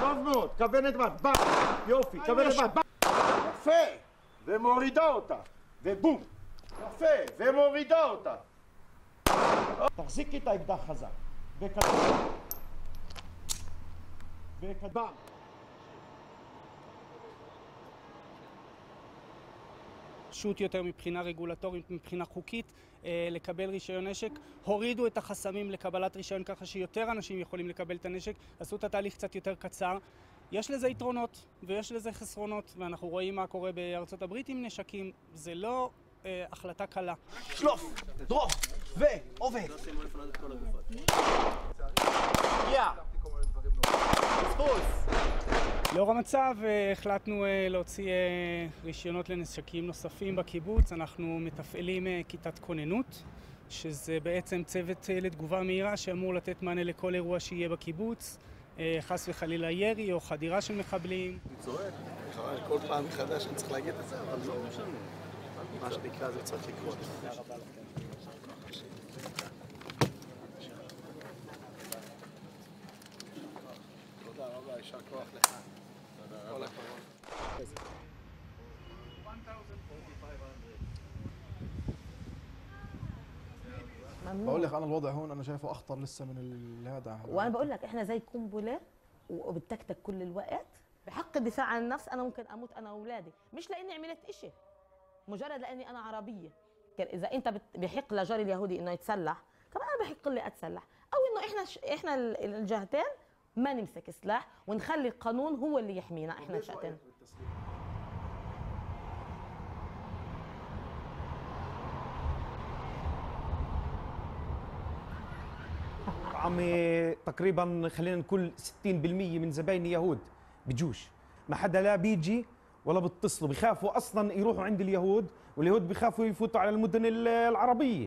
טוב מאוד, כוונת בת, יופי, כוונת בת, יפה, ומורידה אותה, ובום, יפה, ומורידה אותה. תחזיקי את האקדח חזק, וקדם, וקדם. פשוט יותר מבחינה רגולטורית, מבחינה חוקית, לקבל רישיון נשק. הורידו את החסמים לקבלת רישיון ככה שיותר אנשים יכולים לקבל את הנשק, עשו את התהליך קצת יותר קצר. יש לזה יתרונות ויש לזה חסרונות, ואנחנו רואים מה קורה בארצות הברית עם נשקים. זה לא החלטה קלה. שלוף, דרוף, ועובד. לאור המצב החלטנו להוציא רישיונות לנשקים נוספים בקיבוץ. אנחנו מתפעלים כיתת כוננות, שזה בעצם צוות לתגובה מהירה שאמור לתת מענה לכל אירוע שיהיה בקיבוץ, חס וחלילה ירי או חדירה של מחבלים. אני צועק, כל פעם מחדש אני צריך להגיד את זה, אבל לא משנה. מה שנקרא זה צריך לקרות. תודה רבה, יישר כוח לך. כל הכבוד. بقول لك انا الوضع هون انا شايفه اخطر لسه من هذا. وانا بقول لك احنا زي قنبله وبتكتك كل الوقت. بحق الدفاع عن النفس انا ممكن اموت انا واولادي، مش لاني عملت إشي، مجرد لاني انا عربيه. اذا انت بحق لجاري اليهودي انه يتسلح، كمان انا بحق لي اتسلح، او انه احنا الجهتين ما نمسك سلاح ونخلي القانون هو اللي يحمينا احنا الشقتين. عمي تقريبا خلينا نقول 60% من زبايني يهود بجوش، ما حدا لا بيجي ولا بتصلوا، بيخافوا اصلا يروحوا عند اليهود، واليهود بيخافوا يفوتوا على المدن العربيه.